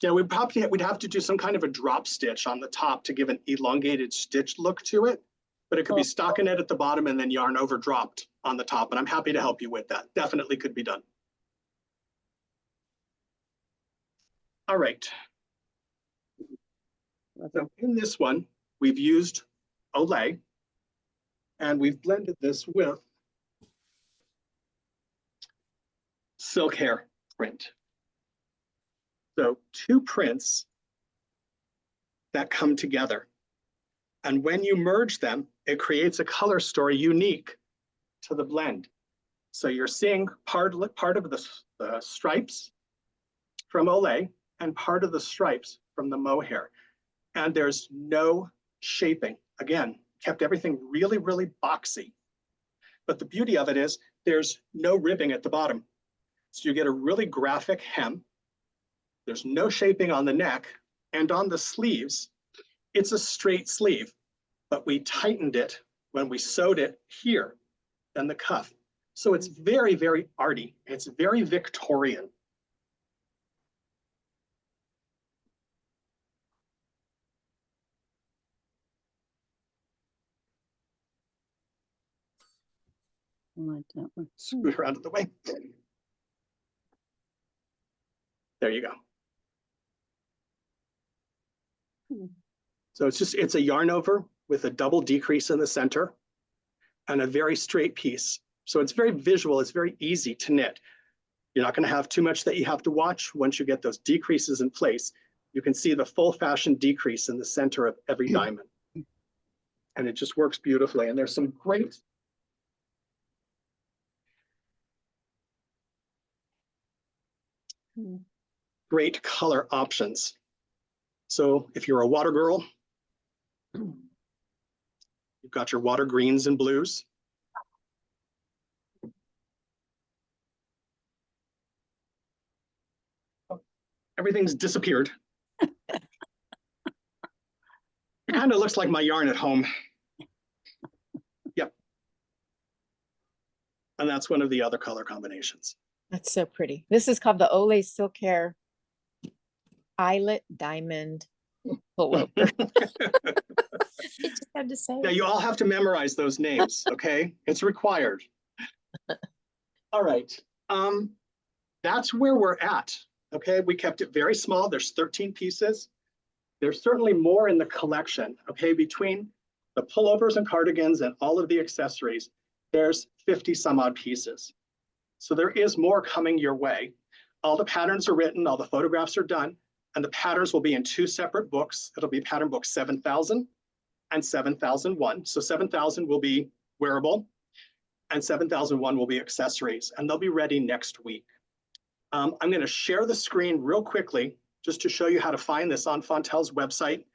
Yeah, we'd have to do some kind of a drop stitch on the top to give an elongated stitch look to it, but it could be stockinette at the bottom and then yarn over dropped on the top. And I'm happy to help you with that. Definitely could be done. All right. So in this one, we've used Olay and we've blended this with Silk Hair Print. So two prints that come together. And when you merge them, it creates a color story unique to the blend. So you're seeing part of the stripes from Olay and part of the stripes from the mohair. And there's no shaping. Again, kept everything really, really boxy. But the beauty of it is there's no ribbing at the bottom. So you get a really graphic hem. There's no shaping on the neck, and on the sleeves, it's a straight sleeve, but we tightened it when we sewed it here in the cuff. So it's very, very arty. It's very Victorian. I like that one. Scoot her out of the way. There you go. So it's a yarn over with a double decrease in the center and a very straight piece. So it's very visual. It's very easy to knit. You're not going to have too much that you have to watch. Once you get those decreases in place, you can see the full fashion decrease in the center of every diamond. And it just works beautifully. And there's some great color options. So if you're a water girl, you've got your water greens and blues. Everything's disappeared. It kind of looks like my yarn at home. Yep. And that's one of the other color combinations. That's so pretty. This is called the Olay Silk Hair Eyelet Diamond Pullover. I just had to say. Now you all have to memorize those names, okay? It's required. All right. That's where we're at. Okay, we kept it very small. There's 13 pieces. There's certainly more in the collection. Okay, between the pullovers and cardigans and all of the accessories, there's 50 some odd pieces. So there is more coming your way. All the patterns are written, all the photographs are done, and the patterns will be in 2 separate books. It'll be pattern book 7000 and 7001. So 7000 will be wearable and 7001 will be accessories, and they'll be ready next week. I'm going to share the screen real quickly just to show you how to find this on Fontel's website.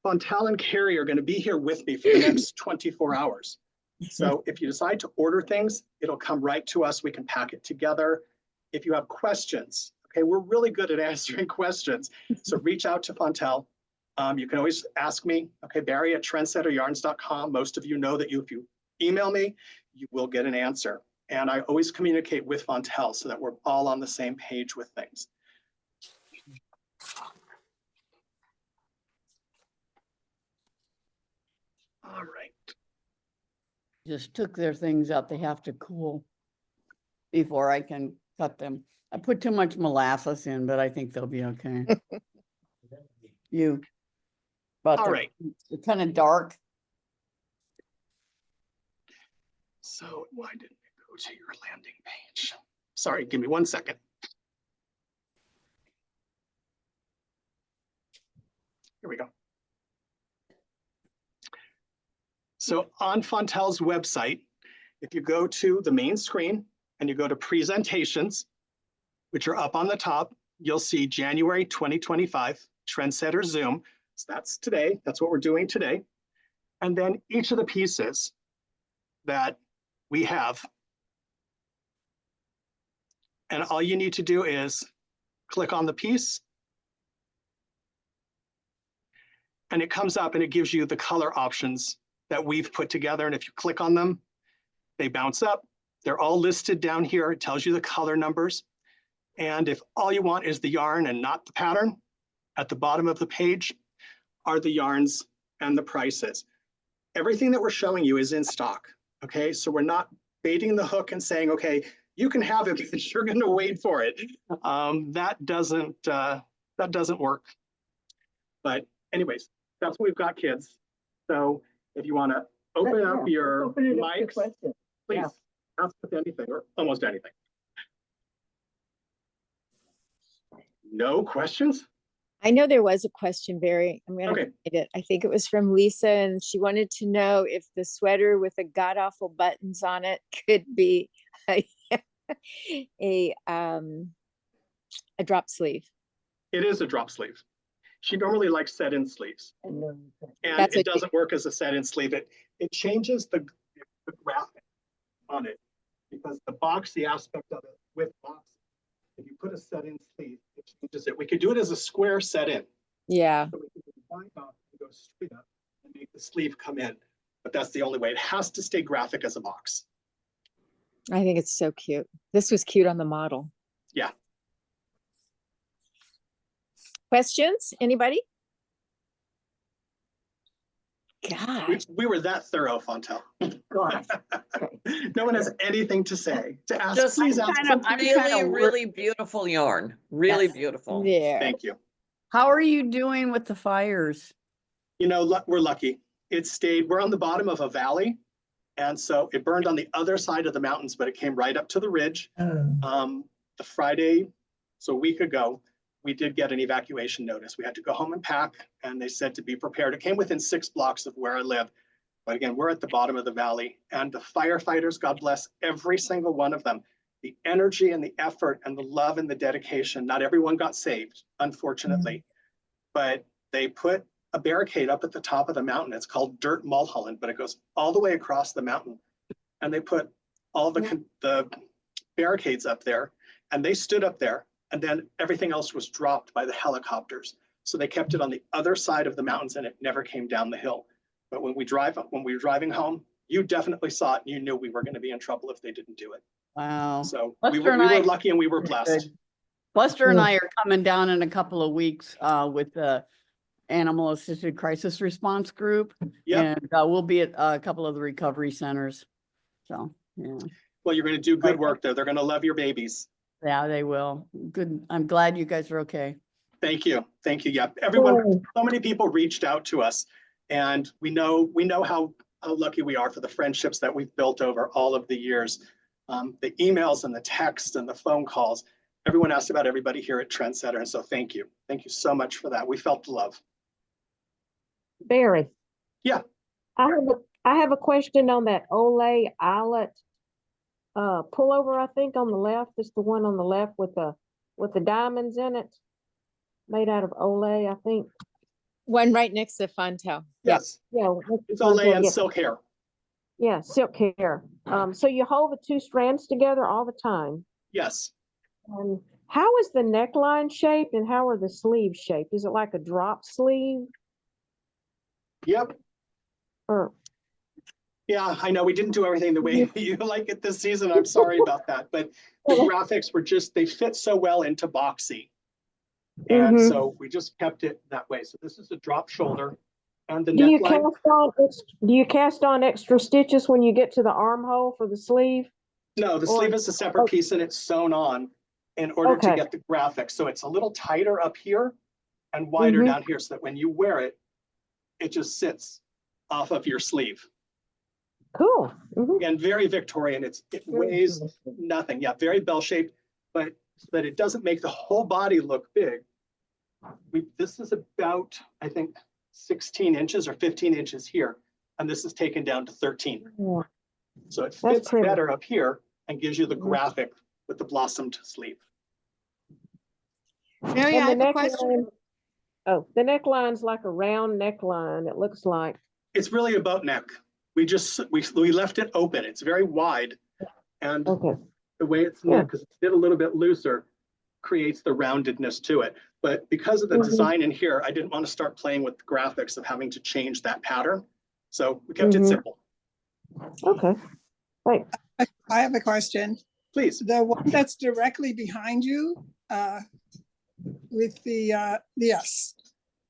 Fontel and Carrie are going to be here with me for the next 24 hours. So if you decide to order things, it'll come right to us. We can pack it together. If you have questions, okay, we're really good at answering questions. So reach out to Fontel. You can always ask me, okay, Barry at trendsetteryarns.com. Most of you know that if you email me, you will get an answer. And I always communicate with Fontel so that we're all on the same page with things. All right. Just took their things out. They have to cool before I can cut them. I put too much molasses in, but I think they'll be okay. But all right. They're kind of dark. So why didn't it go to your landing page? Sorry, give me 1 second. Here we go. So on Fontel's website, if you go to the main screen and you go to presentations, which are up on the top, you'll see January 2025 Trendsetter Zoom. So that's today. That's what we're doing today. And then each of the pieces that we have. And all you need to do is click on the piece. And it comes up and it gives you the color options that we've put together. And if you click on them, they bounce up. They're all listed down here. It tells you the color numbers. And if all you want is the yarn and not the pattern, at the bottom of the page are the yarns and the prices. Everything that we're showing you is in stock. Okay, so we're not baiting the hook and saying, okay, you can have it, but you're going to wait for it. That doesn't work. But anyways, that's what we've got, kids. So if you want to open up your mics, please ask with anything or almost anything. No questions? I know there was a question, Barry. I'm gonna Okay. find it. I think it was from Lisa, and she wanted to know if the sweater with the god awful buttons on it could be a a drop sleeve. It is a drop sleeve. She normally likes set-in sleeves, and That's it what doesn't work as a set-in sleeve. It changes the graphic on it because the boxy aspect of it with box. If you put a set-in sleeve, it changes it. We could do it as a square set-in. Yeah. So we could wind up and go straight up and make the sleeve come in. But that's the only way. It has to stay graphic as a box. I think it's so cute. This was cute on the model. Yeah. Questions? Anybody? God. We were that thorough, Fontel. Gosh. No one has anything to say. To ask, Just please ask. really beautiful yarn. Really beautiful. Yeah. Thank you. How are you doing with the fires? You know, we're lucky. It stayed, we're on the bottom of a valley. And so it burned on the other side of the mountains, but it came right up to the ridge. The Friday, so a week ago, we did get an evacuation notice. We had to go home and pack, and they said to be prepared. It came within 6 blocks of where I live. But again, we're at the bottom of the valley, and the firefighters, God bless every single one of them. The energy and the effort and the love and the dedication, not everyone got saved, unfortunately, but they put a barricade up at the top of the mountain. It's called Dirt Mulholland, but it goes all the way across the mountain. And they put all the barricades up there, and they stood up there, and then everything else was dropped by the helicopters. So they kept it on the other side of the mountains, and it never came down the hill. But when we were driving home, you definitely saw it, and you knew we were going to be in trouble if they didn't do it. Wow. So Lester we and were I- lucky and we were blessed. Lester and I are coming down in a couple of weeks with the Animal Assisted Crisis Response Group. Yep. And we'll be at a couple of the recovery centers. So, yeah. Well, you're going to do good work there. They're going to love your babies. Yeah, they will. Good. I'm glad you guys are okay. Thank you. Thank you. Yeah. Everyone, so many people reached out to us, and we know how lucky we are for the friendships that we've built over all of the years. The emails and the texts and the phone calls. Everyone asked about everybody here at Trendsetter. And so thank you. Thank you so much for that. We felt the love. Barry. Yeah. I have a question on that Olay eyelet pullover. I think on the left is the one on the left with the diamonds in it, made out of Olay, I think. One right next to Fontel. Yes. Yeah. It's Olay and silk hair. Yeah, silk hair. So you hold the 2 strands together all the time. Yes. How is the neckline shaped and how are the sleeves shaped? Is it like a drop sleeve? Yep. Yeah, I know we didn't do everything the way you like it this season. I'm sorry about that, but the graphics were they fit so well into boxy. And so we just kept it that way. So this is a drop shoulder and the neckline. Do you cast on extra stitches when you get to the armhole for the sleeve? No, the sleeve is a separate piece and it's sewn on in order to get the graphics. So it's a little tighter up here and wider down here so that when you wear it, it just sits off of your sleeve. Cool. Again, very Victorian. It weighs nothing. Yeah, very bell-shaped, but so that it doesn't make the whole body look big. This is about, I think, 16 inches or 15 inches here, and this is taken down to 13. Yeah. So it fits better up here and gives you the graphic with the blossomed sleeve. Mary, I have a question. Oh, the neckline's like a round neckline, it looks like. It's really a boat neck. We left it open. It's very wide, and the way it's knit, because it's knit a little bit looser, creates the roundedness to it. But because of the design in here, I didn't want to start playing with the graphics of having to change that pattern. So we kept it simple. Okay. Thanks. I have a question. Please. The one that's directly behind you with the, yes.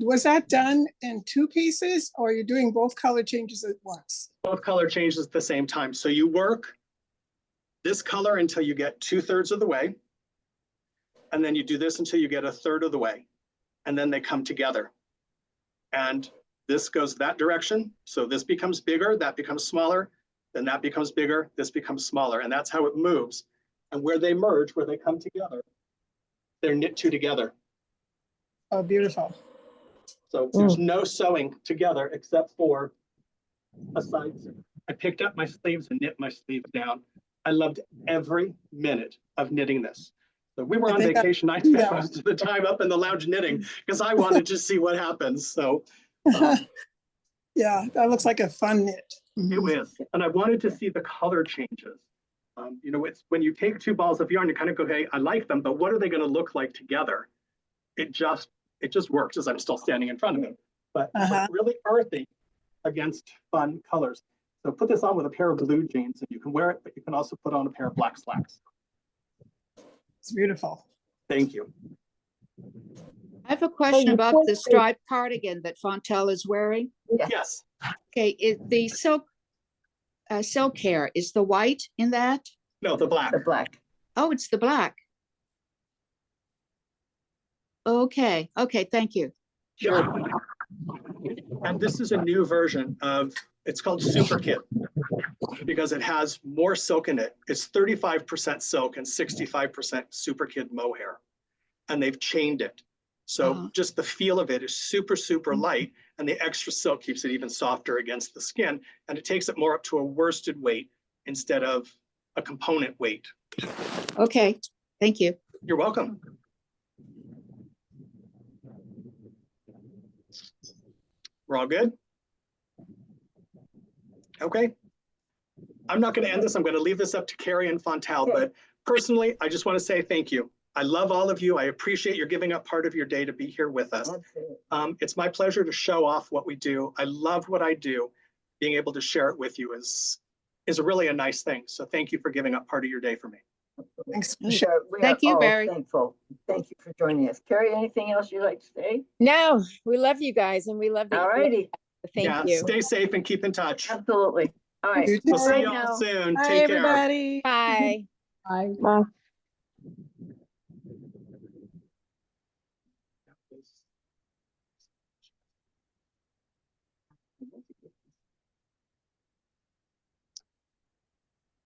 Was that done in 2 pieces or you're doing both color changes at once? Both color changes at the same time. So you work this color until you get 2/3 of the way. And then you do this until you get 1/3 of the way. And then they come together. And this goes that direction. So this becomes bigger, that becomes smaller, then that becomes bigger, this becomes smaller. And that's how it moves. And where they merge, where they come together, they're knit 2 together. Oh, beautiful. So there's no sewing together except for a side seam. I picked up my sleeves and knit my sleeves down. I loved every minute of knitting this. So we were I on think vacation. I spent yeah. most of the time up in the lounge knitting because I wanted to see what happens. So Yeah, that looks like a fun knit. it was, and I wanted to see the color changes. You know, it's when you take two balls of yarn, you kind of go, hey, I like them, but what are they going to look like together? It just works as I'm still standing in front of it, but really earthy against fun colors. So put this on with a pair of blue jeans and you can wear it, but you can also put on a pair of black slacks. It's beautiful. Thank you. I have a question about the striped cardigan that Fontel is wearing. Yes. Okay, is the silk hair, is the white in that? No, the black. The black. Oh, it's the black. Okay, okay, thank you. Sure. And this is a new version of, it's called Super Kit because it has more silk in it. It's 35% silk and 65% Super Kid mohair. And they've chained it. So just the feel of it is super, super light. And the extra silk keeps it even softer against the skin. And it takes it more up to a worsted weight instead of a component weight. Okay, thank you. You're welcome. We're all good? Okay. I'm not going to end this. I'm going to leave this up to Carrie and Fontel, but personally, I just want to say thank you. I love all of you. I appreciate your giving up part of your day to be here with us. It's my pleasure to show off what we do. I love what I do. Being able to share it with you is really a nice thing. So thank you for giving up part of your day for me. Thanks. Sure. Thank you, Barry. Thankful. Thank you for joining us. Carrie, anything else you'd like to say? No, we love you guys and we love that. All righty. Thank you. Stay safe and keep in touch. Absolutely. All right. You We'll see Right you all now. soon. Bye, Take care. everybody. Bye. Bye.